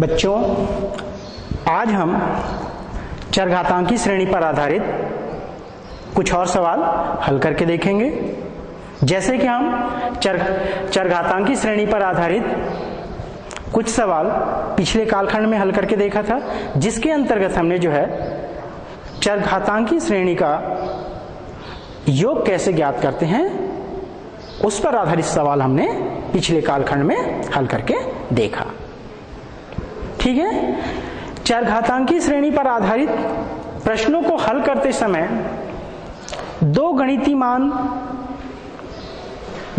बच्चों, आज हम चरघातांकी श्रेणी पर आधारित कुछ और सवाल हल करके देखेंगे। जैसे कि हम चरघातांकी श्रेणी पर आधारित कुछ सवाल पिछले कालखंड में हल करके देखा था, जिसके अंतर्गत हमने जो है चरघातांकी श्रेणी का योग कैसे ज्ञात करते हैं उस पर आधारित सवाल हमने पिछले कालखंड में हल करके देखा। ठीक है, चरघातांकी श्रेणी पर आधारित प्रश्नों को हल करते समय दो गणितीय मान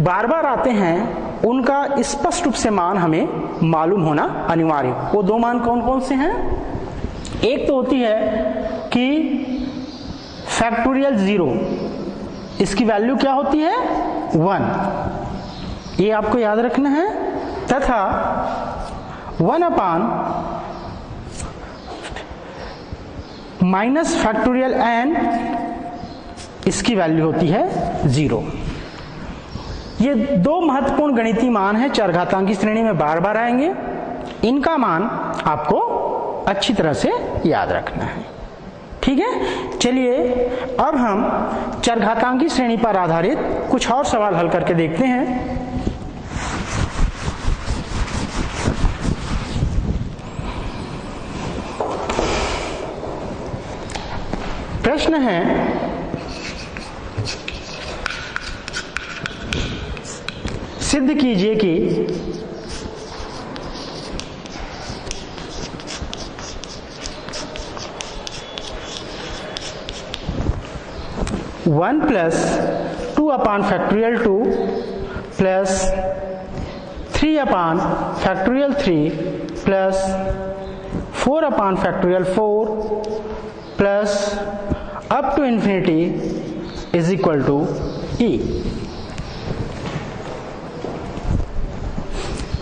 बार बार आते हैं, उनका स्पष्ट रूप से मान हमें मालूम होना अनिवार्य। वो दो मान कौन कौन से हैं? एक तो होती है कि फैक्टोरियल 0, इसकी वैल्यू क्या होती है? 1, ये आपको याद रखना है। तथा 1 अपान माइनस फैक्टोरियल n, इसकी वैल्यू होती है 0। ये दो महत्वपूर्ण गणितीय मान हैं, चरघातांकी श्रेणी में बार बार आएंगे। इनका मान आपको अच्छी तरह से याद रखना है। ठीक है, चलिए अब हम चरघातांकी श्रेणी पर आधारित कुछ और सवाल हल करके देखते हैं। प्रश्न है, सिद्ध कीजिए कि one plus 2 upon factorial 2 plus 3 upon factorial 3 plus 4 upon factorial 4 plus up to infinity is equal to e.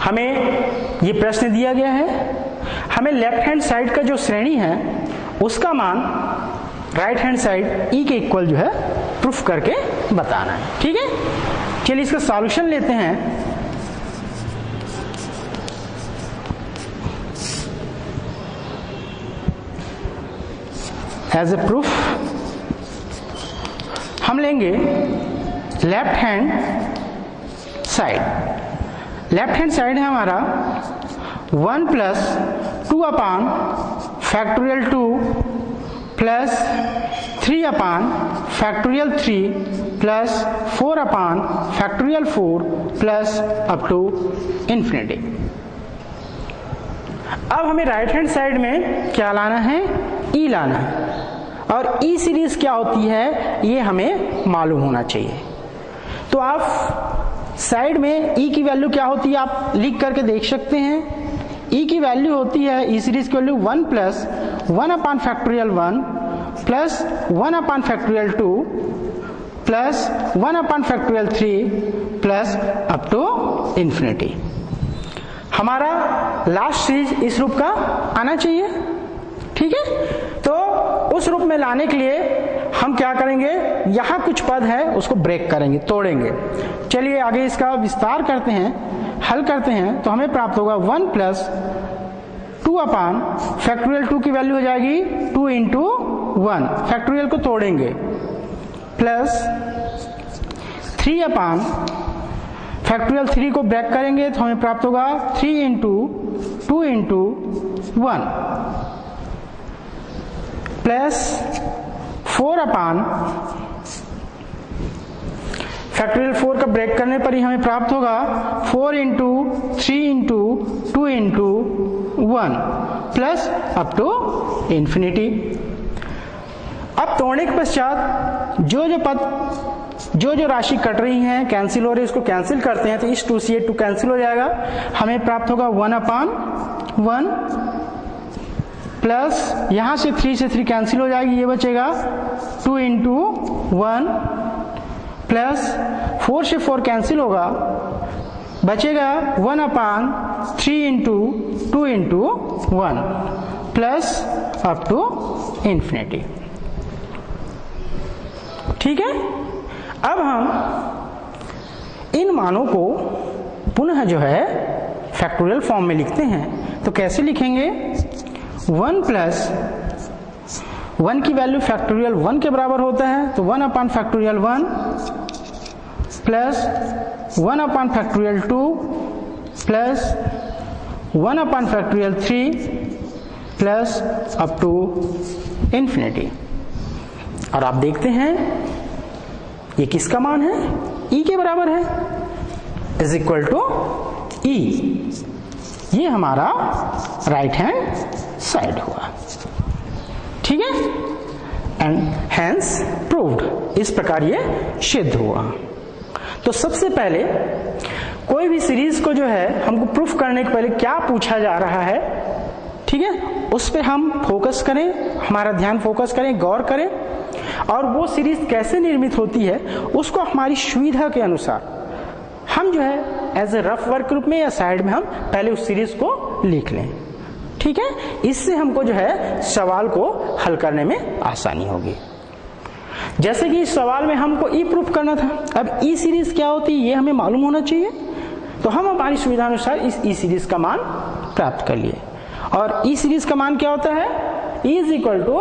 हमें ये प्रश्न दिया गया है, हमें लेफ्ट हैंड साइड का जो श्रेणी है उसका मान राइट हैंड साइड ई के इक्वल जो है प्रूफ करके बताना है। ठीक है, चलिए इसका सॉल्यूशन लेते हैं। एज ए प्रूफ हम लेंगे left hand side. Left hand side है हमारा 1 plus 2 upon factorial 2 plus 3 upon factorial 3 plus 4 upon factorial 4 plus up to infinity. अब हमें राइट हैंड साइड में क्या लाना है? ई लाना है। और ई सीरीज क्या होती है ये हमें मालूम होना चाहिए। तो आप साइड में ई की वैल्यू क्या होती है आप लिख करके देख सकते हैं। ई की वैल्यू होती है, ई सीरीज की value 1 plus 1 upon factorial 1 plus 1 upon factorial 2 plus 1 upon factorial 3 plus up to infinity. हमारा लास्ट सीरीज इस रूप का आना चाहिए। ठीक है, तो उस रूप में लाने के लिए हम क्या करेंगे, यहां कुछ पद है उसको ब्रेक करेंगे, तोड़ेंगे। चलिए आगे इसका विस्तार करते हैं, हल करते हैं। तो हमें प्राप्त होगा 1 प्लस 2 अपान फैक्टोरियल 2 की वैल्यू हो जाएगी 2 इंटू 1, फैक्टोरियल को तोड़ेंगे, प्लस 3 अपान फैक्टोरियल 3 को ब्रेक करेंगे तो हमें प्राप्त होगा 3 into 2 into 1 plus 4 upon factorial 4 का ब्रेक करने पर ही हमें प्राप्त होगा 4 into 3 into 2 into 1 plus up to infinity. अब तोड़ने के पश्चात जो राशि कट रही है कैंसिल हो रही है, उसको कैंसिल करते हैं तो इस 2 से 2 कैंसिल हो जाएगा। हमें प्राप्त होगा 1 अपान 1 प्लस यहां से 3 से 3 कैंसिल हो जाएगी, ये बचेगा 2 इंटू 1 प्लस 4 से 4 कैंसिल होगा, बचेगा 1 upon 3 into 2 into 1 plus up to infinity. ठीक है, अब हम इन मानों को पुनः जो है फैक्टोरियल फॉर्म में लिखते हैं। तो तो कैसे लिखेंगे, 1 प्लस 1 की वैल्यू फैक्टोरियल 1 के बराबर होता है, तो 1 upon factorial 1 plus 1 upon factorial 2 plus 1 upon factorial 3 plus up to infinity. और आप देखते हैं ये किसका मान है, e के बराबर है, इज इक्वल टू e। ये हमारा राइट हैंड साइड हुआ, ठीक है, एंड हैंस प्रूव्ड। इस प्रकार ये सिद्ध हुआ। तो सबसे पहले कोई भी सीरीज को जो है हमको प्रूफ करने के पहले क्या पूछा जा रहा है, ठीक है, उस पे हम फोकस करें, हमारा ध्यान फोकस करें, गौर करें, और वो सीरीज कैसे निर्मित होती है उसको हमारी सुविधा के अनुसार हम जो है as a rough work group में या साइड में हम पहले उस सीरीज को लिख लें, ठीक है। इससे हमको जो है सवाल को हल करने में आसानी होगी। जैसे कि इस सवाल में हमको ई प्रूफ करना था, अब ई सीरीज क्या होती है ये हमें मालूम होना चाहिए, तो हम हमारी सुविधा अनुसार इस ई सीरीज का मान प्राप्त कर लिए। और ई सीरीज का मान क्या होता है, e is equal to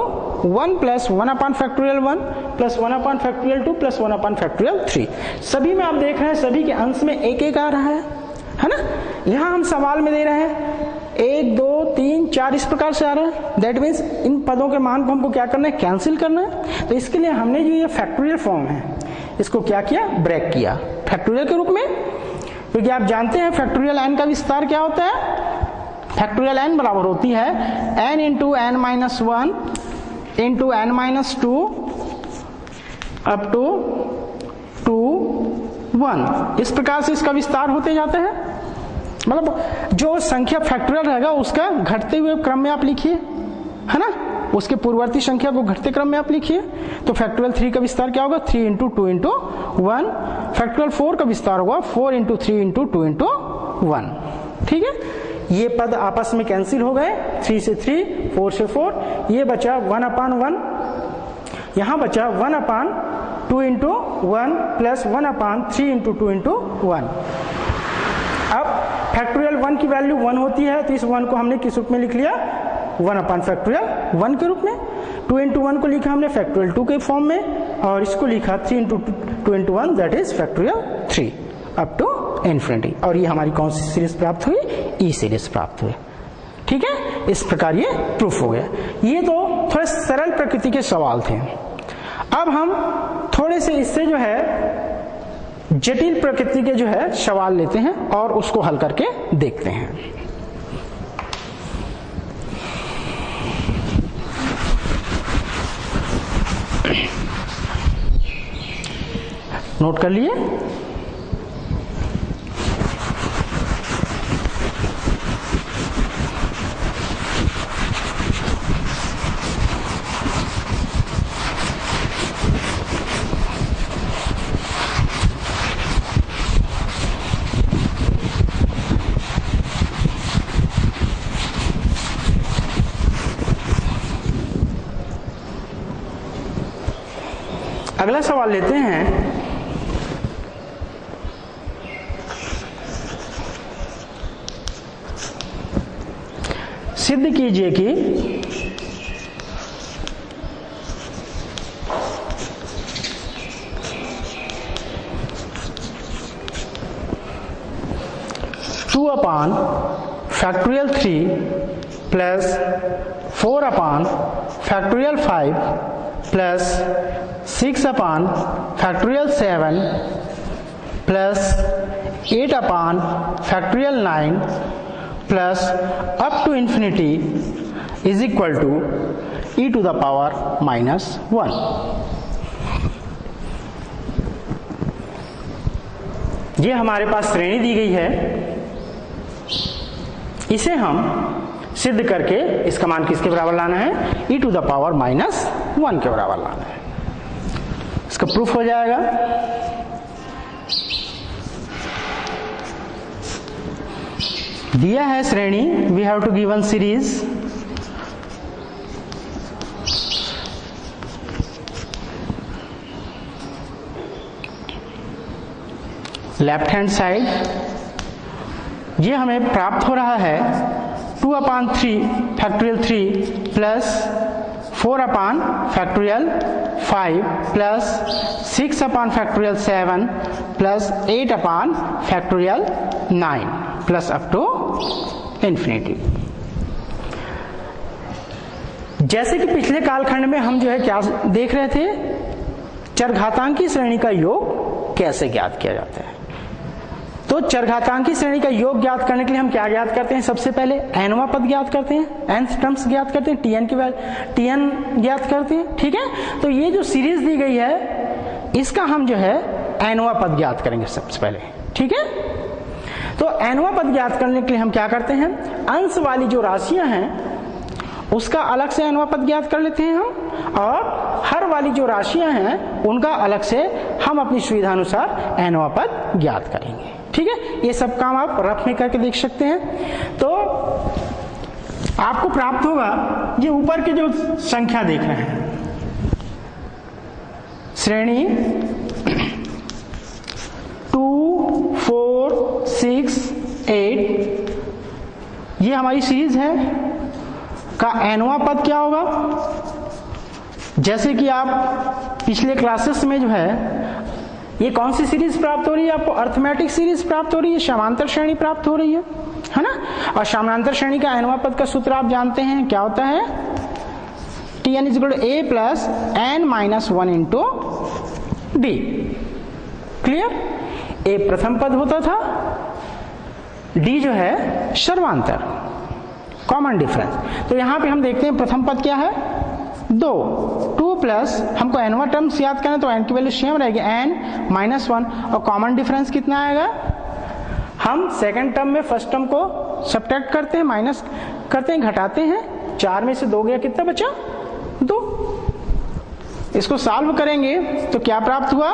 1 plus 1 upon factorial 1 plus 1 upon factorial 2 plus 1 upon factorial 3। सभी में आप देख रहे हैं सभी के अंश में एक एक आ रहा है ना। यहाँ हम सवाल में दे रहे हैं 1 2 3 4 इस प्रकार से आ रहा है। दैट मीन्स इन पदों के मान को हमको क्या करना है, कैंसिल करना है। तो इसके लिए हमने जो ये फैक्टोरियल फॉर्म है इसको क्या किया, ब्रेक किया फैक्टोरियल के रूप में, क्योंकि आप जानते हैं फैक्टोरियल n का विस्तार क्या होता है, फैक्टोरियल n बराबर होती है n into n minus 1 into n minus 2 up to 2 1। इस प्रकार से इसका विस्तार होते जाता है। मतलब जो संख्या फैक्टोरियल रहेगा उसका घटते हुए क्रम में आप लिखिए, है ना, उसके पूर्ववर्ती संख्या को घटते क्रम में आप लिखिए। तो फैक्टोरियल 3 का विस्तार क्या होगा, 3 इंटू 2 इंटू 1। फैक्टोरियल 4 का विस्तार होगा 4 इंटू 3 इंटू 2 इंटू 1, ठीक है। ये पद आपस में कैंसिल हो गए, 3 से 3, 4 से 4, ये बचा 1 अपान 1, यहां बचा 1 upon 2 into 1 plus 1 upon 3 into 2 into 1। अब फैक्टोरियल 1 की वैल्यू 1 होती है, तो इस 1 को हमने किस रूप में लिख लिया, 1 अपान फैक्टोरियल 1 के रूप में। 2 इंटू 1 को लिखा हमने फैक्टोरियल 2 के फॉर्म में, और इसको लिखा 3 into 2 into 1 that is factorial 3 up to infinity. और ये हमारी कौन सी सीरीज प्राप्त हुई, ई सीरीज प्राप्त हुई, ठीक है। इस प्रकार ये प्रूफ हो गया। ये तो थोड़े सरल प्रकृति के सवाल थे। अब हम थोड़े से इससे जो है जटिल प्रकृति के जो है सवाल लेते हैं और उसको हल करके देखते हैं। नोट कर लिए। अगला सवाल लेते हैं। सिद्ध कीजिए कि two upon factorial 3 plus 4 upon factorial 5 plus 6 upon factorial 7 plus 8 upon factorial 9 plus up to infinity is equal to e to the power -1। ये हमारे पास श्रेणी दी गई है, इसे हम सिद्ध करके इसका मान किसके बराबर लाना है, e टू द पावर -1 के बराबर लाना है। इसका प्रूफ हो जाएगा। दिया है श्रेणी, we have to given series, left hand side ये हमें प्राप्त हो रहा है 2 upon 3 factorial 3 plus 4 upon factorial 5 plus 6 upon factorial 7 plus 8 upon factorial 9 plus up to infinity. जैसे कि पिछले कालखंड में हम जो है क्या देख रहे थे, चरघातांकी श्रेणी का योग कैसे ज्ञात किया जाता है। तो चरघातांकी श्रेणी का योग ज्ञात करने के लिए हम क्या ज्ञात करते हैं, सबसे पहले एनवा पद ज्ञात करते हैं, nth टर्म्स ज्ञात करते हैं, टीएन की टीएन ज्ञात करते हैं। ठीक है, तो ये जो सीरीज दी गई है इसका हम जो है एनवा पद ज्ञात करेंगे सबसे पहले। ठीक है, तो एनवा पद ज्ञात करने के लिए हम क्या करते हैं, अंश वाली जो राशियां हैं उसका अलग से एनवा पद ज्ञात कर लेते हैं हम, और हर वाली जो राशियां हैं उनका अलग से हम अपनी सुविधा अनुसार एनवा पद ज्ञात करेंगे। ठीक है, ये सब काम आप रफ में करके देख सकते हैं। तो आपको प्राप्त होगा, ये ऊपर की जो संख्या देख रहे हैं श्रेणी 2, 4, 6, 8, ये हमारी सीरीज है का एनवा पद क्या होगा। जैसे कि आप पिछले क्लासेस में जो है ये कौन सी सीरीज प्राप्त हो रही है आपको, अर्थमेटिक सीरीज प्राप्त हो रही है, समांतर श्रेणी प्राप्त हो रही है ना। और समांतर श्रेणी का एनवा पद का सूत्र आप जानते हैं क्या होता है, Tn is equal to a plus n minus 1 into D. Clear, a प्रथम पद होता था, d जो है सर्वांतर कॉमन डिफरेंस। तो यहां पे हम देखते हैं प्रथम पद क्या है 2 प्लस हमको एनवा टर्म्स याद करना, तो एन की वैल्यू सेम रहेगी n माइनस 1, और कॉमन डिफरेंस कितना आएगा, हम सेकंड टर्म में फर्स्ट टर्म को सब्ट्रैक्ट करते हैं, माइनस करते हैं, घटाते हैं, 4 में से 2 गया, कितना बचा 2। इसको सॉल्व करेंगे तो क्या प्राप्त हुआ,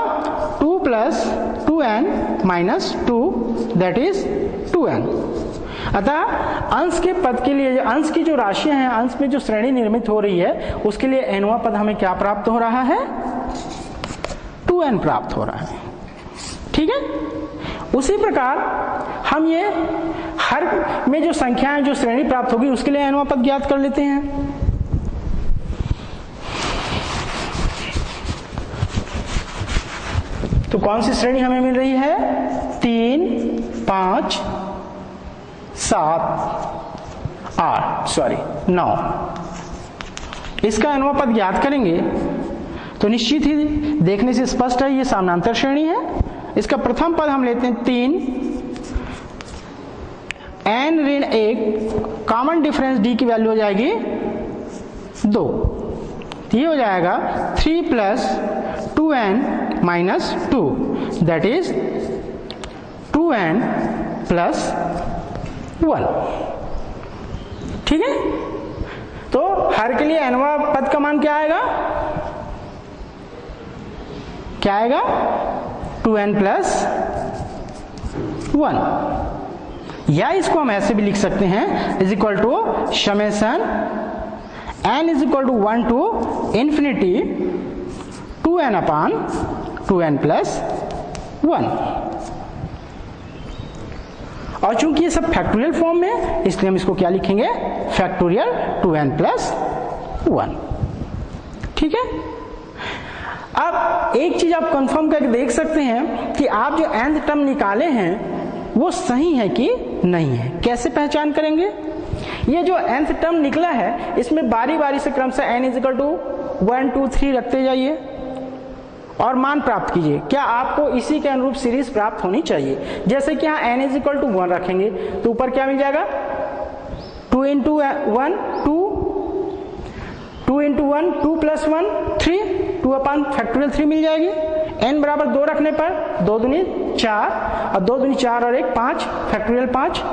2 plus 2n minus 2 that is 2n। अतः अंश के पद के लिए, अंश की जो राशियां हैं, अंश में जो श्रेणी निर्मित हो रही है उसके लिए एनवा पद हमें क्या प्राप्त हो रहा है, 2n प्राप्त हो रहा है। ठीक है, उसी प्रकार हम ये हर में जो संख्याएं जो श्रेणी प्राप्त होगी उसके लिए एनवा पद ज्ञात कर लेते हैं। तो कौन सी श्रेणी हमें मिल रही है, 3, 5, 7, 8 सॉरी 9, इसका एनवा पद ज्ञात करेंगे तो निश्चित ही देखने से स्पष्ट है ये समानांतर श्रेणी है। इसका प्रथम पद हम लेते हैं 3, n ऋण 1, कॉमन डिफरेंस d की वैल्यू हो जाएगी 2, ये हो जाएगा 3 plus 2n minus 2 that is 2n plus 1। ठीक है, तो हर के लिए एनवा पद का मान क्या आएगा, क्या आएगा 2n प्लस 1, या इसको हम ऐसे भी लिख सकते हैं is equal to summation n is equal to 1 to infinity 2n अपॉन 2n प्लस 1। और चूंकि ये सब फैक्टोरियल फॉर्म में, इसलिए हम इसको क्या लिखेंगे, फैक्टोरियल 2n प्लस 1। ठीक है, अब एक चीज आप कंफर्म करके देख सकते हैं कि आप जो nth टर्म निकाले हैं वो सही है कि नहीं है। कैसे पहचान करेंगे, ये जो nth टर्म निकला है इसमें बारी बारी से क्रमशः n इज इक्वल टू 1, 2, 3 रखते जाइए और मान प्राप्त कीजिए। क्या आपको इसी के अनुरूप सीरीज प्राप्त होनी चाहिए। जैसे कि यहाँ n इज इक्वल टू 1 रखेंगे तो ऊपर क्या मिल जाएगा, 2 into 1 2, 2 into 1 2 plus 1 3, 2 upon factorial 3 मिल जाएगी। n बराबर 2 रखने पर 2 दूनी 4 और 2 दूनी 4 और 1 5 फैक्टोरियल 5।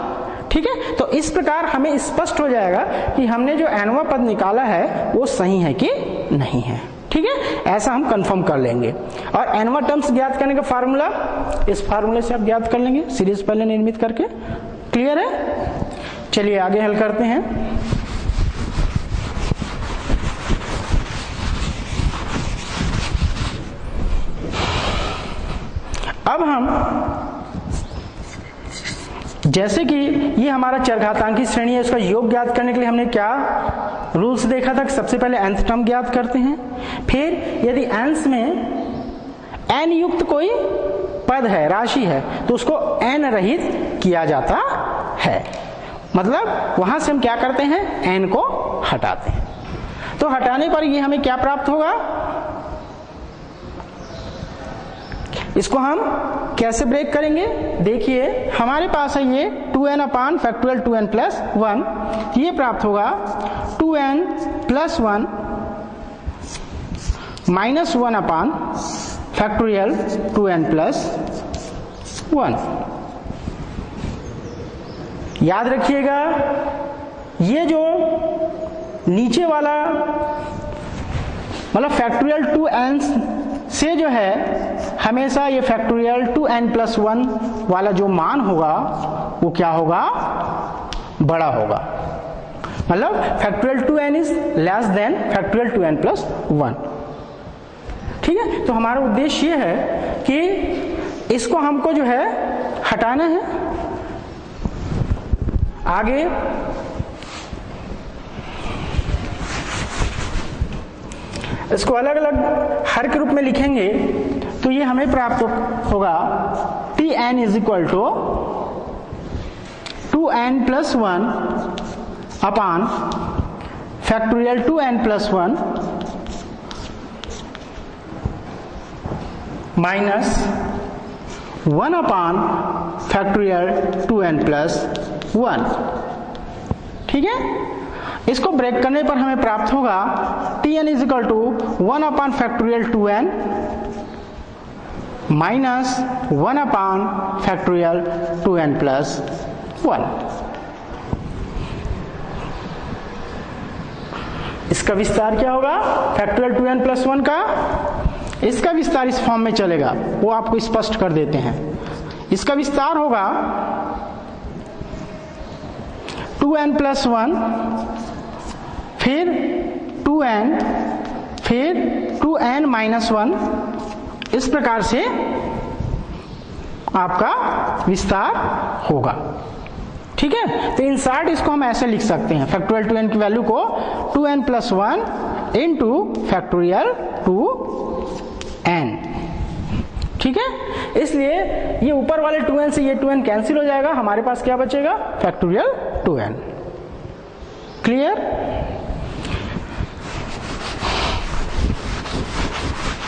ठीक है, तो इस प्रकार हमें स्पष्ट हो जाएगा कि हमने जो एनवा पद निकाला है वो सही है कि नहीं है। ठीक है, ऐसा हम कंफर्म कर लेंगे। और एनवा टर्म्स ज्ञात करने का फार्मूला इस फार्मूले से आप ज्ञात कर लेंगे, सीरीज पहले निर्मित करके। क्लियर है, चलिए आगे हल करते हैं। अब हम जैसे कि ये हमारा चरघातांकी श्रेणी है, इसका योग ज्ञात करने के लिए हमने क्या रूल्स देखा था कि सबसे पहले nth टर्म ज्ञात करते हैं, फिर यदि अंश में n युक्त कोई पद है, राशि है, तो उसको n रहित किया जाता है। मतलब वहां से हम क्या करते हैं, n को हटाते हैं। तो हटाने पर ये हमें क्या प्राप्त होगा, इसको हम कैसे ब्रेक करेंगे, देखिए हमारे पास है ये 2n अपान फैक्टोरियल 2n प्लस 1, ये प्राप्त होगा 2n plus 1 minus 1 upon factorial 2n plus 1। याद रखिएगा ये जो नीचे वाला मतलब फैक्टोरियल 2n से जो है हमेशा ये फैक्टोरियल 2n प्लस 1 वाला जो मान होगा वो क्या होगा, बड़ा होगा। मतलब factorial 2n is less than factorial 2n plus 1। ठीक है, तो हमारा उद्देश्य ये है कि इसको हमको जो है हटाना है। आगे इसको अलग अलग हर के रूप में लिखेंगे तो ये हमें प्राप्त होगा Tn is equal to 2n plus 1 upon factorial 2n plus 1 minus 1 upon factorial 2n plus 1। ठीक है, इसको ब्रेक करने पर हमें प्राप्त होगा Tn is equal to 1 upon factorial 2n minus 1 upon factorial 2n plus 1। इसका विस्तार क्या होगा, फैक्टोरियल 2n प्लस 1 का इसका विस्तार इस फॉर्म में चलेगा, वो आपको स्पष्ट कर देते हैं। इसका विस्तार होगा 2n प्लस 1 फिर 2n फिर 2n माइनस 1, इस प्रकार से आपका विस्तार होगा। ठीक है, तो इन शॉर्ट इसको हम ऐसे लिख सकते हैं, फैक्टोरियल 2n की वैल्यू को 2n plus 1 into factorial 2n। ठीक है, इसलिए ये ऊपर वाले 2n से ये 2n कैंसिल हो जाएगा, हमारे पास क्या बचेगा, फैक्टोरियल 2n। क्लियर।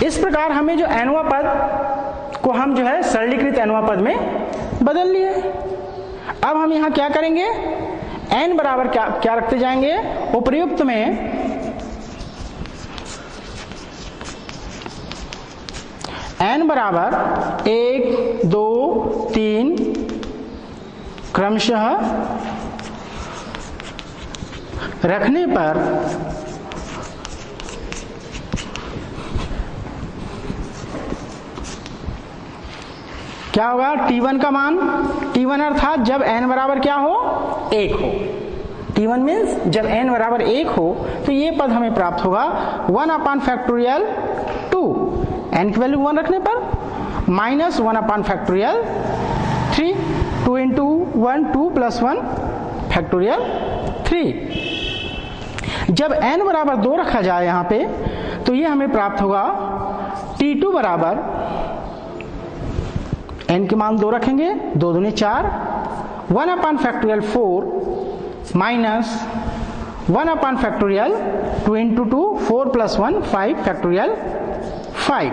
इस प्रकार हमें जो nवां पद को हम जो है सरलीकृत nवां पद में बदल लिए। अब हम यहां क्या करेंगे, n बराबर क्या रखते जाएंगे, उपर्युक्त में n बराबर 1 2 3 क्रमशः रखने पर क्या होगा, T1 का मान, T1 अर्थात जब n बराबर क्या हो, 1 हो। T1 मीन्स जब n बराबर 1 हो तो ये पद हमें प्राप्त होगा 1 अपान फैक्टोरियल 2, n की वैल्यू 1 रखने पर, minus 1 upon factorial 3, 2 into 1 2 plus 1 factorial 3। जब n बराबर 2 रखा जाए यहाँ पे तो ये हमें प्राप्त होगा T2 बराबर n के मान 2 रखेंगे, 2 दूनी 4, 1 upon factorial 4 minus 1 upon factorial 2 into 2 4 plus 1 5 factorial 5।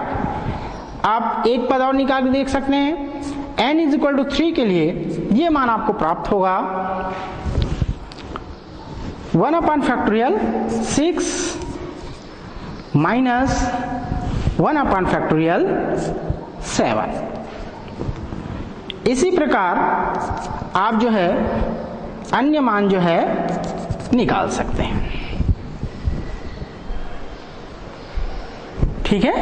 आप एक पद और निकाल के देख सकते हैं, n इज इक्वल टू 3 के लिए ये मान आपको प्राप्त होगा 1 upon factorial 6 minus 1 upon factorial 7। इसी प्रकार आप जो है अन्य मान जो है निकाल सकते हैं। ठीक है,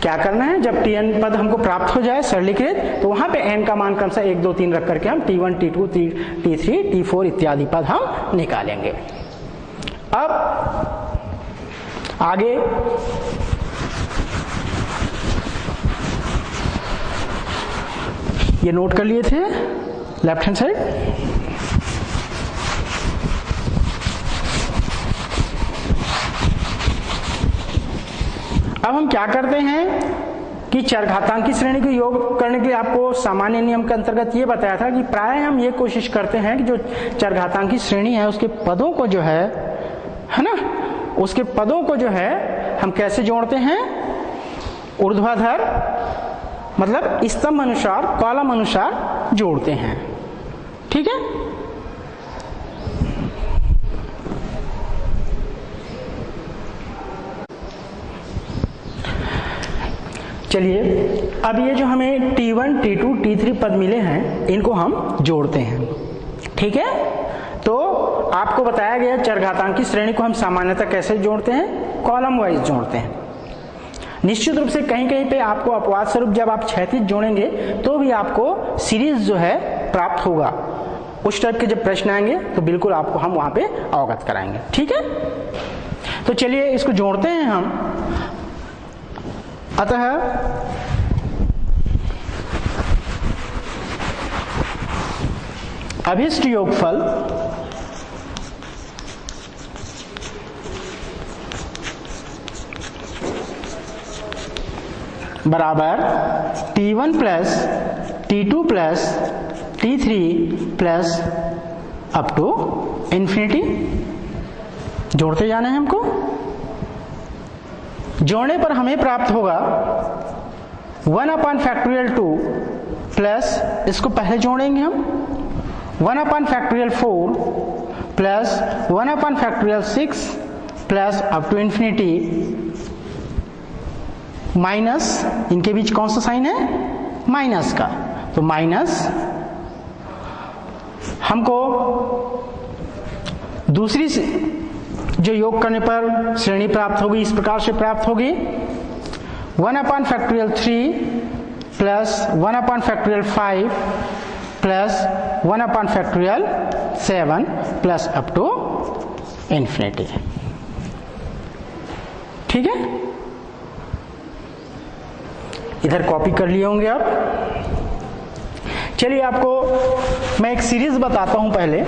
क्या करना है, जब Tn पद हमको प्राप्त हो जाए सरलीकृत तो वहां पे n का मान कम से 1 2 3 रख करके हम T1 T2 T3 T4 इत्यादि पद हम निकालेंगे। अब आगे ये नोट कर लिए थे, लेफ्ट हैंड साइड। अब हम क्या करते हैं कि चरघातांकी श्रेणी को योग करने के लिए आपको सामान्य नियम के अंतर्गत ये बताया था कि प्राय हम ये कोशिश करते हैं कि जो चरघातांकी श्रेणी है उसके पदों को जो है ना, उसके पदों को जो है हम कैसे जोड़ते हैं, ऊर्ध्वाधर मतलब स्तंभ अनुसार, कॉलम अनुसार जोड़ते हैं। ठीक है, चलिए अब ये जो हमें T1, T2, T3 पद मिले हैं इनको हम जोड़ते हैं। ठीक है, तो आपको बताया गया चरघातांकी श्रेणी को हम सामान्यतः कैसे जोड़ते हैं, कॉलम वाइज जोड़ते हैं। निश्चित रूप से कहीं कहीं पे आपको अपवाद स्वरूप जब आप क्षैतिज जोड़ेंगे तो भी आपको सीरीज जो है प्राप्त होगा। उस टाइप के जब प्रश्न आएंगे तो बिल्कुल आपको हम वहां पे अवगत कराएंगे। ठीक है, तो चलिए इसको जोड़ते हैं हम। अतः अभिष्ट योगफल बराबर T1 plus T2 plus T3 plus up to infinity. जोड़ते जाना है हमको। जोड़ने पर हमें प्राप्त होगा 1/2 प्लस, इसको पहले जोड़ेंगे हम 1/4 plus 1/6 plus up to infinity minus, इनके बीच कौन सा साइन है, माइनस का, तो माइनस हमको दूसरी जो योग करने पर श्रेणी प्राप्त होगी इस प्रकार से प्राप्त होगी 1/3 plus 1/5 plus 1/7 plus up to infinity. ठीक है, इधर कॉपी कर लिए होंगे आप। चलिए आपको मैं एक सीरीज बताता हूं पहले।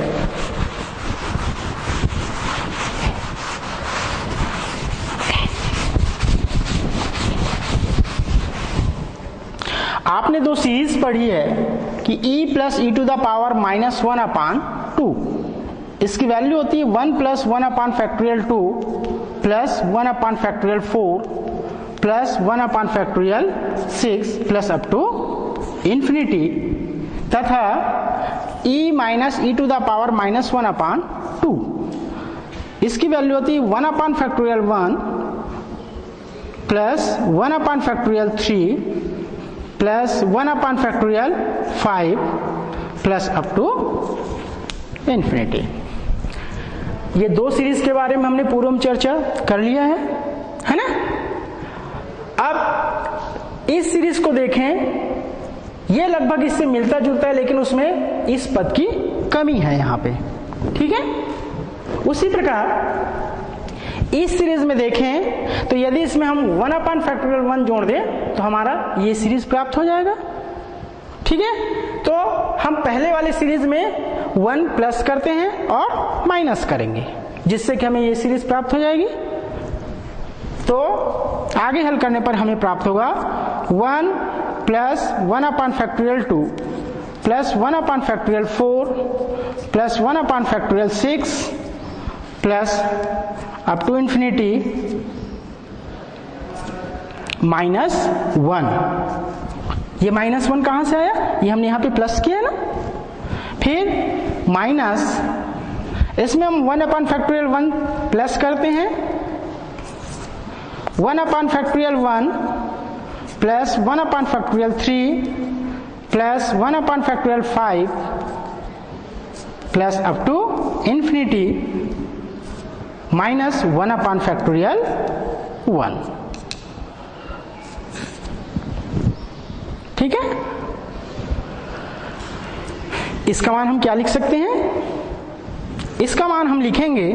आपने दो सीरीज पढ़ी है कि e plus e to the power -1/2, इसकी वैल्यू होती है 1 plus 1/2 plus 1/4 plus 1/6 plus up to infinity, तथा e minus e to the power -1/2, इसकी वैल्यू होती है 1/1 plus 1/3 plus 1/5 plus up to infinity. ये दो सीरीज के बारे में हमने पूर्व में चर्चा कर लिया है ना। अब इस सीरीज को देखें, ये लगभग इससे मिलता जुलता है लेकिन उसमें इस पद की कमी है यहाँ पे। ठीक है, उसी प्रकार इस सीरीज में देखें तो यदि इसमें हम 1/1 जोड़ दें तो हमारा ये सीरीज प्राप्त हो जाएगा। ठीक है, तो हम पहले वाले सीरीज में 1 प्लस करते हैं और माइनस करेंगे जिससे कि हमें ये सीरीज प्राप्त हो जाएगी। तो आगे हल करने पर हमें प्राप्त होगा 1 plus 1/2 plus 1/4 plus 1/6 plus up to infinity -1। ये -1 कहां से आया, ये हमने यहां पे प्लस किया है ना। फिर माइनस, इसमें हम 1/1 प्लस करते हैं 1/1 plus 1/3 plus 1/5 plus up to infinity -1/1। ठीक है, इसका मान हम क्या लिख सकते हैं, इसका मान हम लिखेंगे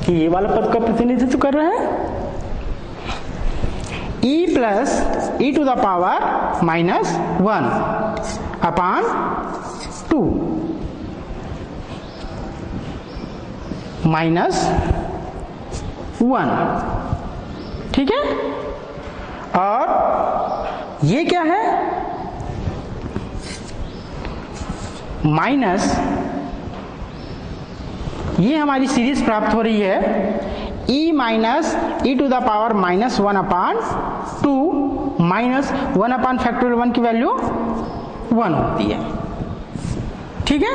कि ये वाला पद का प्रतिनिधित्व कर रहा है e plus e to the power minus 1 upon 2 minus 1, ठीक है। और ये क्या है, माइनस, ये हमारी सीरीज प्राप्त हो रही है e minus e to the power minus 1 upon 2 minus 1 upon factorial 1 की वैल्यू 1 होती है, ठीक है।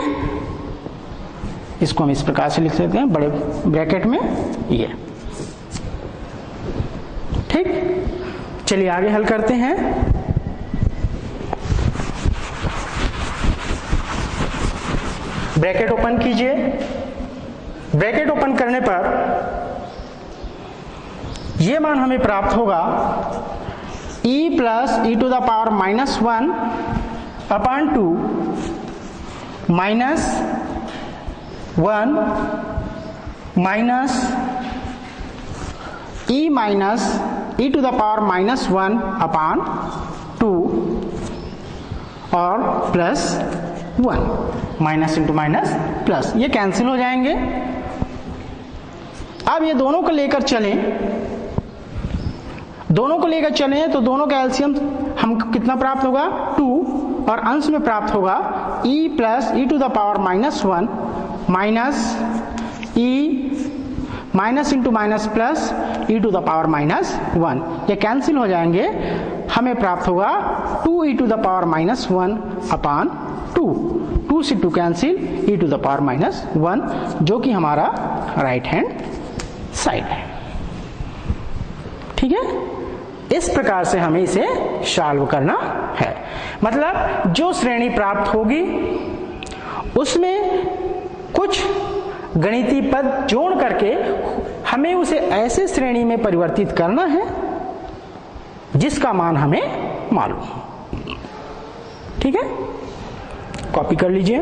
इसको हम इस प्रकार से लिख सकते हैं बड़े ब्रैकेट में ये, ठीक। चलिए आगे हल करते हैं। ब्रैकेट ओपन कीजिए। ब्रैकेट ओपन करने पर यह मान हमें प्राप्त होगा e plus e to the power minus 1 upon 2 minus 1 minus e minus e to the power minus 1 upon 2 और plus 1, minus into minus plus, ये कैंसिल हो जाएंगे। अब ये दोनों को लेकर चलें, दोनों को लेकर चलें तो दोनों का एलसीएम हमको कितना प्राप्त होगा 2, और अंश में प्राप्त होगा e plus e to the power minus 1 minus e minus into minus plus e to the power minus 1, ये कैंसिल हो जाएंगे। हमें प्राप्त होगा 2 e to the power minus 1 upon 2, 2 से 2 cancel, e to the power minus 1, जो कि हमारा राइट हैंड साइड है, ठीक है। इस प्रकार से हमें इसे सॉल्व करना है। मतलब जो श्रेणी प्राप्त होगी उसमें कुछ गणितीय पद जोड़ करके हमें उसे ऐसे श्रेणी में परिवर्तित करना है जिसका मान हमें मालूम हो, ठीक है। कॉपी कर लीजिए।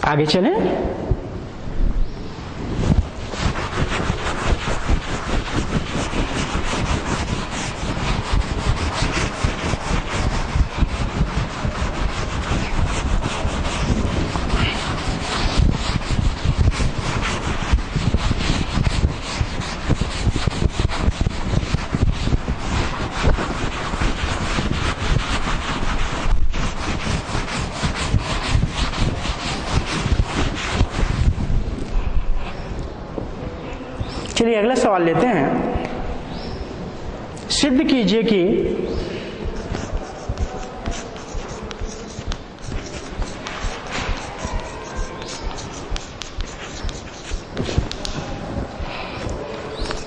आगे चलें। चलिए अगला सवाल लेते हैं। सिद्ध कीजिए कि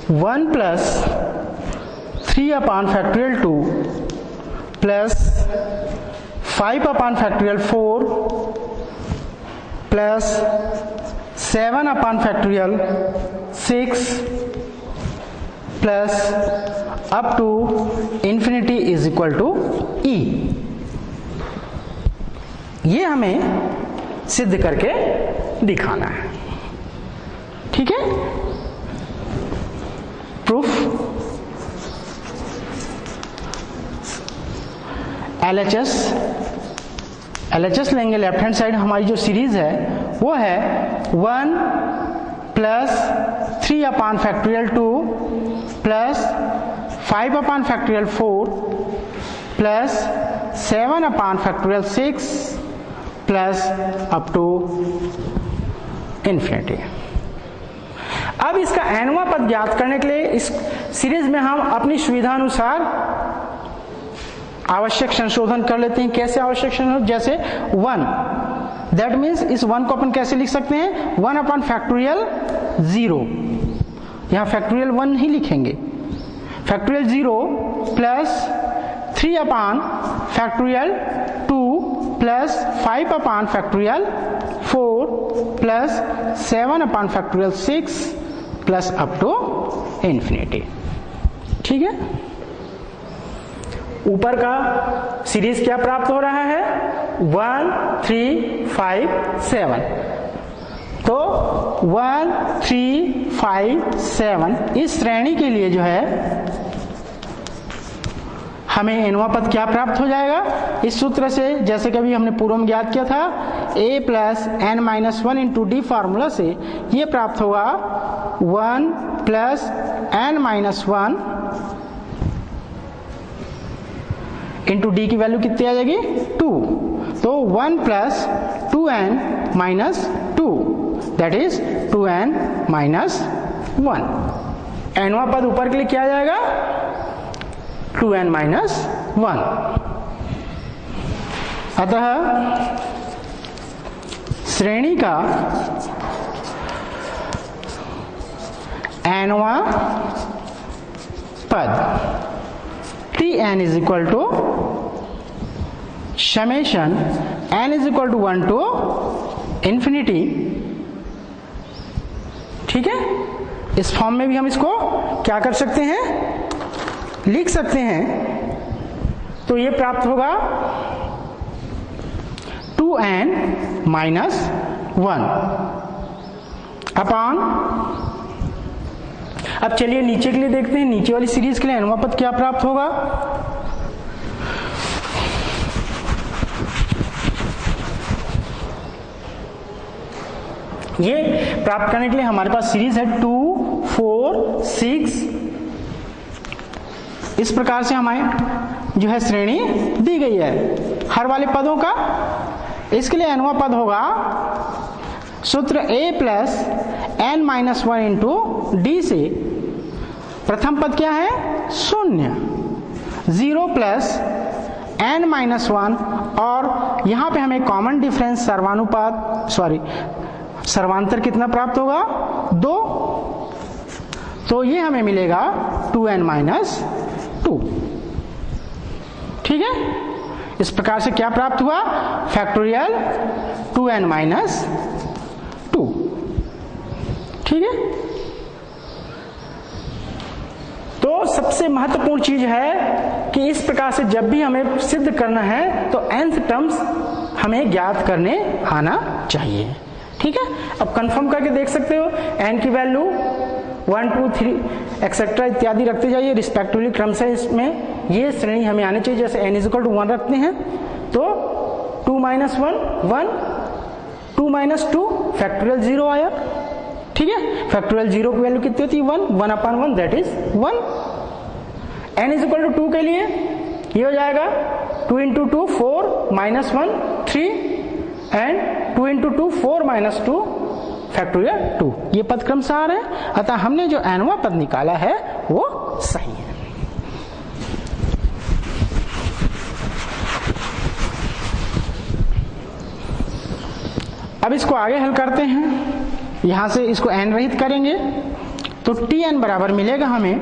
one plus 3 upon factorial 2 plus 5 upon factorial 4 plus 7 upon factorial 6 plus up to infinity is equal to e, ये हमें सिद्ध करके दिखाना है, ठीक है। प्रूफ एलएचएस लेंगे। लेफ्ट हैंड साइड हमारी जो सीरीज है वो है 1 plus 3 upon factorial 2 plus 5 upon factorial 4 plus 7 upon factorial 6 plus up to infinity. अब इसका nवां पद ज्ञात करने के लिए इस सीरीज में हम अपनी सुविधा अनुसार आवश्यक संशोधन कर लेते हैं। कैसे आवश्यक संशोधन? जैसे 1, दैट मीन्स इस 1 को अपन कैसे लिख सकते हैं 1 अपॉन फैक्टोरियल 0, यहां फैक्टोरियल 1 ही लिखेंगे, factorial 0 plus 3 upon factorial 2 plus 5 upon factorial 4 plus 7 upon factorial 6 plus up to infinity. ठीक है, ऊपर का सीरीज क्या प्राप्त हो रहा है 1 3 5 7। तो 1 3 5 7 इस श्रेणी के लिए जो है हमें nवां पद क्या प्राप्त हो जाएगा, इस सूत्र से जैसे कि अभी हमने पूर्व में ज्ञात किया था a plus n minus 1 into D formula से ये प्राप्त होगा 1 plus n minus 1 into D की वैल्यू कितनी आ जाएगी 2। तो 1 plus 2n minus 2 that is 2n minus 1। nवां पद ऊपर के लिए क्या आ जाएगा 2n माइनस 1। अतः श्रेणी का nवां पद Tn is equal to summation n is equal to 1 to infinity. ठीक है, इस फॉर्म में भी हम इसको क्या कर सकते हैं, लिख सकते हैं। तो ये प्राप्त होगा 2n माइनस 1 अपॉन, अब चलिए नीचे के लिए देखते हैं, नीचे वाली सीरीज के लिए nवां पद क्या प्राप्त होगा। ये प्राप्त करने के लिए हमारे पास सीरीज है 2 4 6, इस प्रकार से हमें जो है श्रेणी दी गई है हर वाले पदों का। इसके लिए nवां पद होगा सूत्र a plus n minus 1 into D से प्रथम पद क्या है 0, 0 प्लस n माइनस 1 और यहां पे हमें कॉमन डिफरेंस सर्वांतर कितना प्राप्त होगा 2। तो ये हमें मिलेगा 2n माइनस 2। ठीक है, इस प्रकार से क्या प्राप्त हुआ फैक्टोरियल 2n माइनस 2। ठीक है, तो सबसे महत्वपूर्ण चीज है कि इस प्रकार से जब भी हमें सिद्ध करना है तो nth टर्म्स हमें ज्ञात करने आना चाहिए। ठीक है, अब कंफर्म करके देख सकते हो n की वैल्यू 1 2 3 एक्सेट्रा इत्यादि रखते जाइए रिस्पेक्टिवली क्रम से। इसमें ये श्रेणी हमें आनी चाहिए, जैसे n इज इक्वल टू 1 रखते हैं तो 2 माइनस 1 1, 2 माइनस 2 फैक्टोरियल 0 आया। ठीक है, फैक्टोरियल 0 की वैल्यू कितनी होती है 1, 1 upon 1 that is 1। n is equal to 2 के लिए ये हो जाएगा 2 into 2 4 minus 1 3 and 2 into 2 4 minus 2 factorial 2। ये पद क्रम से आ रहे हैं, अतः हमने जो nवां पद निकाला है वो सही है। अब इसको आगे हल करते हैं, यहां से इसको n रहित करेंगे तो Tn बराबर मिलेगा हमें,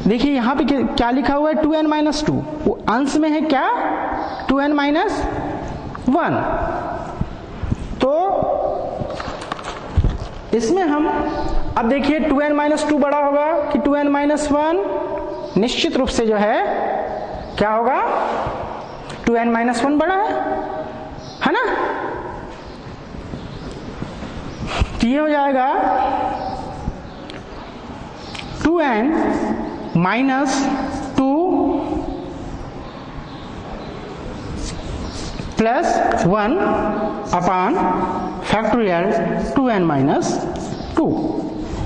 देखिए यहां पे क्या लिखा हुआ है 2n माइनस 2, वो अंश में है क्या 2n माइनस 1। तो इसमें हम अब देखिए 2n माइनस 2 बड़ा होगा कि 2n माइनस 1, निश्चित रूप से जो है क्या होगा 2n माइनस 1 बड़ा है ना। तो ये हो जाएगा 2n minus 2 plus 1 upon factorial 2n minus 2।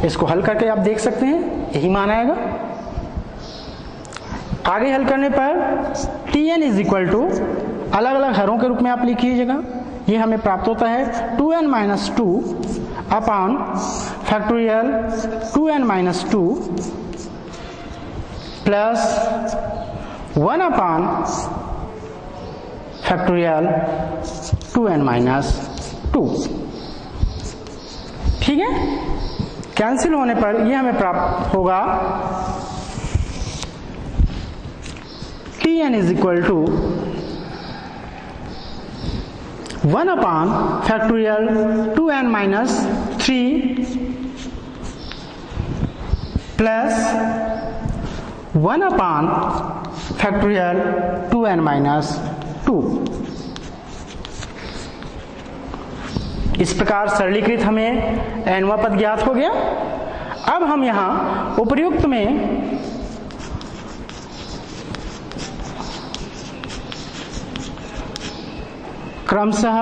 इसको हल करके आप देख सकते हैं यही मान आएगा। आगे हल करने पर Tn इज इक्वल टू अलग अलग हरों के रूप में आप लिख लीजिएगा। ये हमें प्राप्त होता है 2n minus 2 upon factorial 2n minus 2 plus 1 upon factorial 2n minus 2। ठीक है, कैंसिल होने पर यह हमें प्राप्त होगा Tn is equal to 1 upon factorial 2n minus 3 plus 1 upon factorial 2n minus 2। इस प्रकार सरलीकृत हमें nवां पद ज्ञात हो गया। अब हम यहां उपर्युक्त में क्रमशः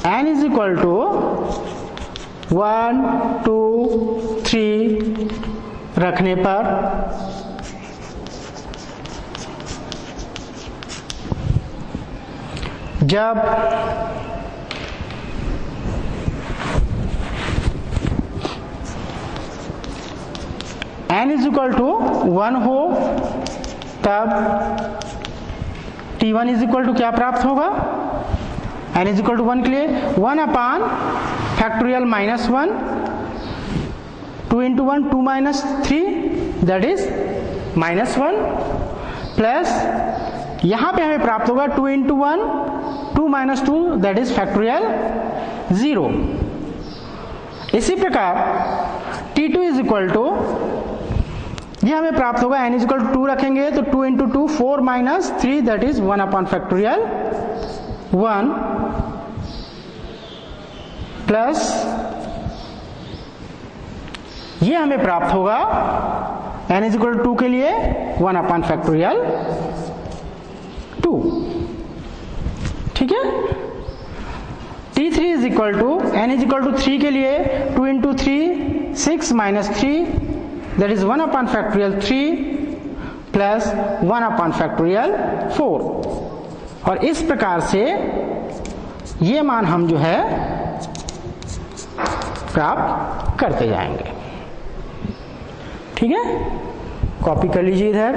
n इज इक्वल टू 1, 2, 3 रखने पर जब n इज इक्वल टू 1 हो तब t1 इज इक्वल टू क्या प्राप्त होगा? n इज इक्वल टू 1 के लिए 1 upon factorial minus 1, 2 into 1 2 minus 3 that is minus 1 plus यहां पे हमें प्राप्त होगा 2 into 1 2 minus 2 that is factorial 0। इसी प्रकार t2 इज इक्वल टू ये हमें प्राप्त होगा n इज इक्वल टू 2 रखेंगे तो 2 into 2 4 minus 3 that is 1 upon factorial 1 plus ये हमें प्राप्त होगा n इज इक्वल टू 2 के लिए 1 अपॉन फैक्टोरियल 2। ठीक है। t3 is equal to n is equal to 3 के लिए 2 into 3 6 minus 3 that is 1 upon factorial 3 plus 1 upon factorial 4 और इस प्रकार से ये मान हम जो है प्राप्त करते जाएंगे। ठीक है, कॉपी कर लीजिए इधर।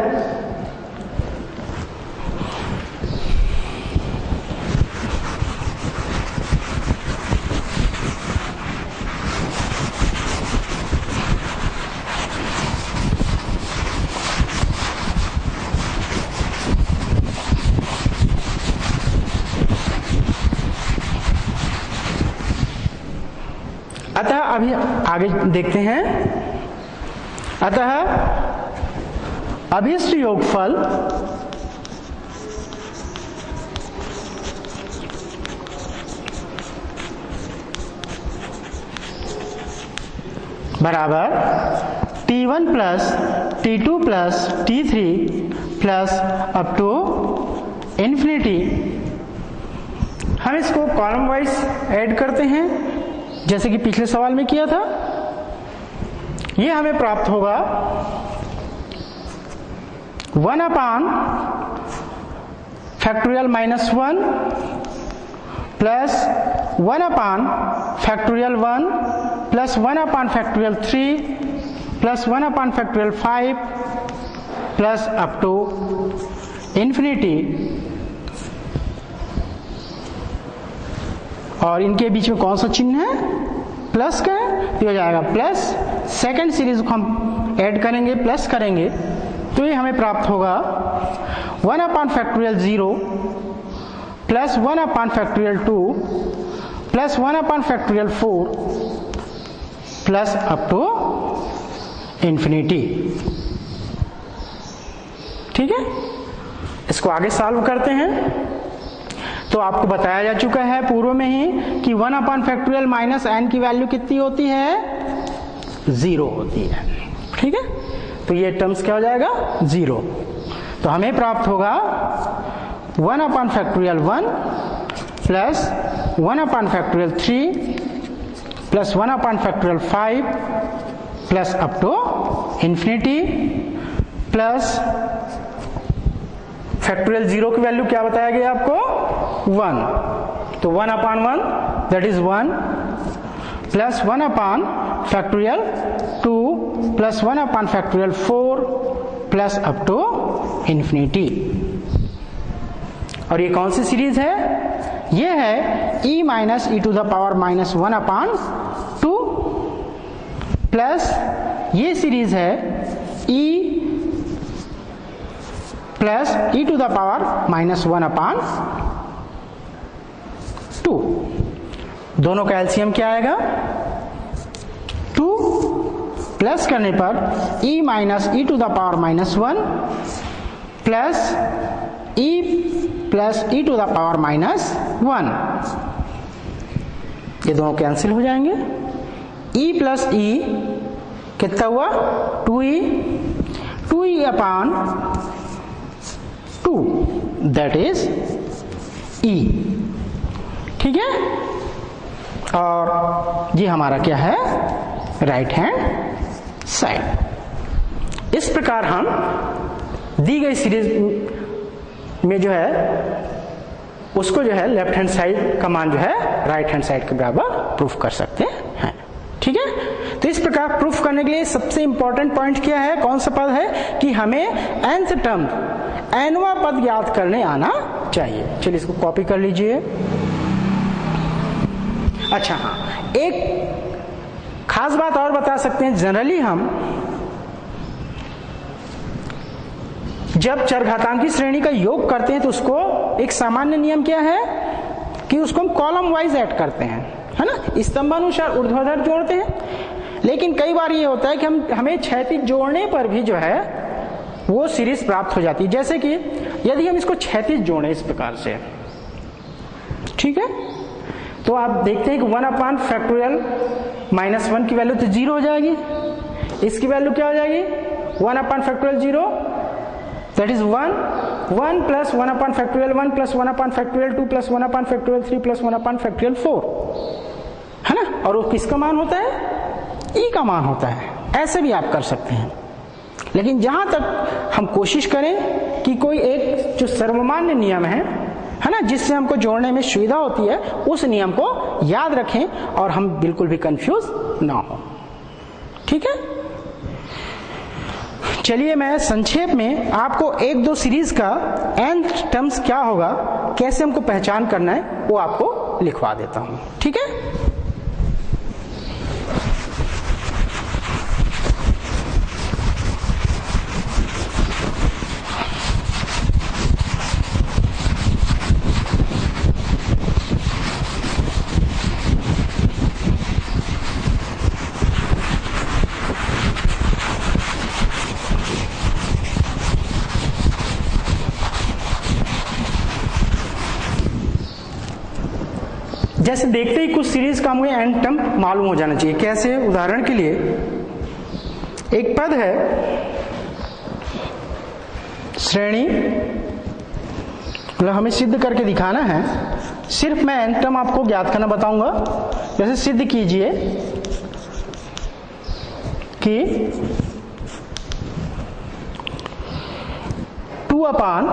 अतः अभी आगे देखते हैं। अतः अभीष्ट योगफल बराबर t1 plus t2 plus t3 plus up to infinity. हम इसको कॉलम वाइज ऐड करते हैं जैसे कि पिछले सवाल में किया था। ये हमें प्राप्त होगा 1 upon factorial minus 1 plus 1 upon factorial 1 plus 1 upon factorial 3 plus 1 upon factorial 5 plus up to infinity. और इनके बीच में कौन सा चिन्ह है? प्लस का है, तो हो जाएगा प्लस। सेकंड सीरीज को हम ऐड करेंगे, प्लस करेंगे तो ये हमें प्राप्त होगा 1 upon factorial 0 plus 1 upon factorial 2 plus 1 upon factorial 4 plus up to infinity. ठीक है, इसको आगे सॉल्व करते हैं। तो आपको बताया जा चुका है पूर्व में ही कि 1 अपान फैक्टोरियल माइनस n की वैल्यू कितनी होती है? 0 होती है। ठीक है, तो ये टर्म्स क्या हो जाएगा? 0। तो हमें प्राप्त होगा 1 upon factorial 1 plus 1 upon factorial 3 plus 1 upon factorial 5 plus up to infinity plus factorial 0 की वैल्यू क्या बताया गया आपको? 1। तो 1 upon 1 that is 1 plus 1 upon factorial 2 plus 1 upon factorial 4 plus up to infinity. और ये कौन सी सीरीज है? ये है e minus e to the power minus 1 upon 2 plus ये सीरीज है e plus e to the power minus 1 upon 2। दोनों का एलसीएम क्या आएगा? 2 प्लस करने पर e minus e to the power minus 1 plus e plus e to the power minus 1, ये दोनों कैंसिल हो जाएंगे। e प्लस e कितना हुआ 2e upon 2 that is e, ठीक है। और ये हमारा क्या है राइट हैंड साइड। इस प्रकार हम दी गई सीरीज में जो है उसको जो है लेफ्ट हैंड साइड का मान जो है राइट हैंड साइड के बराबर प्रूफ कर सकते हैं, ठीक है। तो इस प्रकार प्रूफ करने के लिए सबसे इंपॉर्टेंट पॉइंट क्या है, कौन सा पद है कि हमें nth टर्म nवां पद याद करने आना चाहिए। चलिए इसको कॉपी कर लीजिए। अच्छा हाँ, एक खास बात और बता सकते हैं, जनरली हम जब चरघातांकी श्रेणी का योग करते हैं तो उसको एक सामान्य नियम क्या है कि उसको हम कॉलम वाइज ऐड करते हैं, है ना, स्तंभानुसार ऊर्ध्वाधर जोड़ते हैं। लेकिन कई बार ये होता है कि हमें क्षैतिज जोड़ने पर भी जो है वो सीरीज प्राप्त हो जाती है। जैसे कि यदि हम इसको क्षैतिज जोड़ें इस प्रकार से, ठीक है, तो आप देखते हैं कि 1 अपॉन फैक्टोरियल माइनस 1 की वैल्यू तो 0 हो जाएगी। इसकी वैल्यू क्या हो जाएगी 1 upon factorial 0 that is 1 plus 1 upon factorial 1 plus 1 upon factorial 2 plus 1 upon factorial 3 plus 1 upon factorial 4, है ना। और वो किसका मान होता है e का मान होता है। ऐसे भी आप कर सकते हैं, लेकिन जहां तक हम कोशिश करें कि कोई एक जो सर्वमान्य नियम है ना, जिससे हमको जोड़ने में सुविधा होती है, उस नियम को याद रखें और हम बिल्कुल भी कंफ्यूज ना हो, ठीक है। चलिए मैं संक्षेप में आपको एक दो सीरीज का nth टर्म्स क्या होगा, कैसे हमको पहचान करना है, वो आपको लिखवा देता हूं, ठीक है। जैसे देखते ही कुछ सीरीज का मुझे एंड टर्म मालूम हो जाना चाहिए। कैसे, उदाहरण के लिए एक पद है श्रेणी, मतलब हमें सिद्ध करके दिखाना है, सिर्फ मैं एंड टर्म आपको ज्ञात करना बताऊंगा। जैसे सिद्ध कीजिए कि 2 upon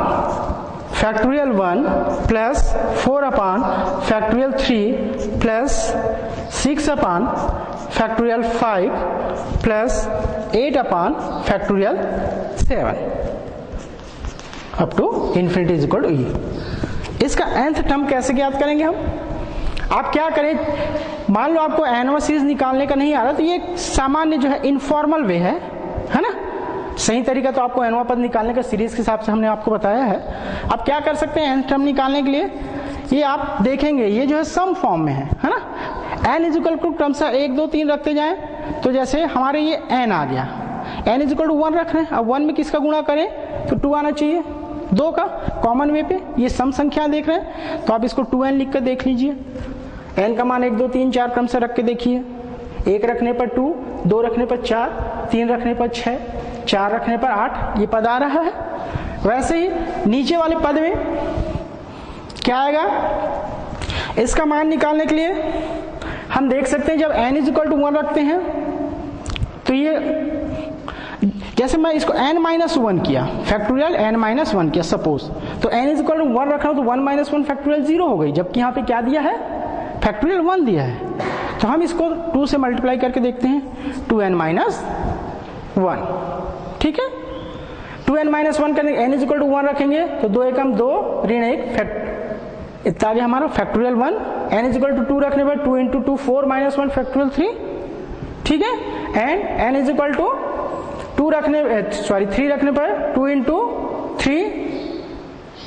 factorial 1 plus 4 upon factorial 3 plus 6 upon factorial 5 plus 8 upon factorial 7 up to infinity is equal to e। इसका nth टर्म कैसे ज्ञात करेंगे हम? आप क्या करें, मान लो आपको nवां सीरीज निकालने का नहीं आ रहा, तो ये सामान्य जो है इनफॉर्मल वे है ना। सही तरीका तो आपको nवां पद निकालने का सीरीज के हिसाब से हमने आपको बताया है। आप क्या कर सकते हैं nth टर्म निकालने के लिए, ये आप देखेंगे ये जो है सम फॉर्म में है ना। n is equal to terms 1 2 3 रखते जाएं, तो जैसे हमारे ये n आ गया, n इज इक्वल टू 1 रख रहे हैं। अब 1 में किसका गुणा करें तो 2 आना चाहिए, 2 का कॉमन वे पे ये सम संख्या देख रहे हैं, तो आप इसको 2n लिख कर देख लीजिए। n का मान 1 2 3 4 क्रम से रख के देखिए, 1 रखने पर 2, 2 रखने पर 4, 3 रखने पर 6, 4 रखने पर 8, ये पद आ रहा है। वैसे ही नीचे वाले पद में क्या आएगा, इसका मान निकालने के लिए हम देख सकते हैं जब n इज इक्वल टू 1 रखते हैं तो ये, जैसे मैं इसको n-1 किया, फैक्टोरियल n-1 किया सपोज, तो n इज इक्वल टू 1 रख रहा हूं तो 1-1 फैक्टोरियल 0 हो गई, जबकि यहाँ पे क्या दिया है फैक्टोरियल 1 दिया है। तो हम इसको 2 से मल्टीप्लाई करके देखते हैं, 2n-1, ठीक है। 2n-1 करने n इज इक्वल टू 1 रखेंगे तो 2 एकम 2 ऋण 1 इतना आ गया हमारा factorial 1। n is equal to 2 रखने पर 2 इंटू 2 4 माइनस 1 फैक्टोरियल 3, ठीक है। And n is equal to 3 रखने पर 2 इंटू 3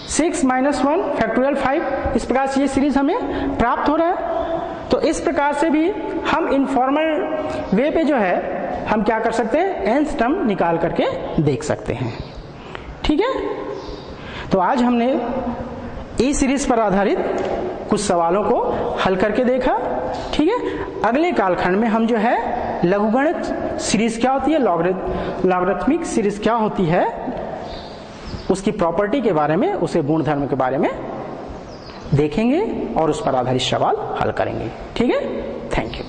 6 माइनस 1 फैक्टोरियल 5। इस प्रकार से ये सीरीज हमें प्राप्त हो रहा है। तो इस प्रकार से भी हम इनफॉर्मल वे पे जो है हम क्या कर सकते हैं, nth टर्म निकाल करके देख सकते हैं। ठीक है, तो आज हमने ई सीरीज पर आधारित कुछ सवालों को हल करके देखा। ठीक है, अगले कालखंड में हम जो है लघुगणित सीरीज क्या होती है, लॉगरिथमिक सीरीज क्या होती है, उसकी प्रॉपर्टी के बारे में, उसे गुणधर्म के बारे में देखेंगे और उस पर आधारित सवाल हल करेंगे। ठीक है, थैंक यू।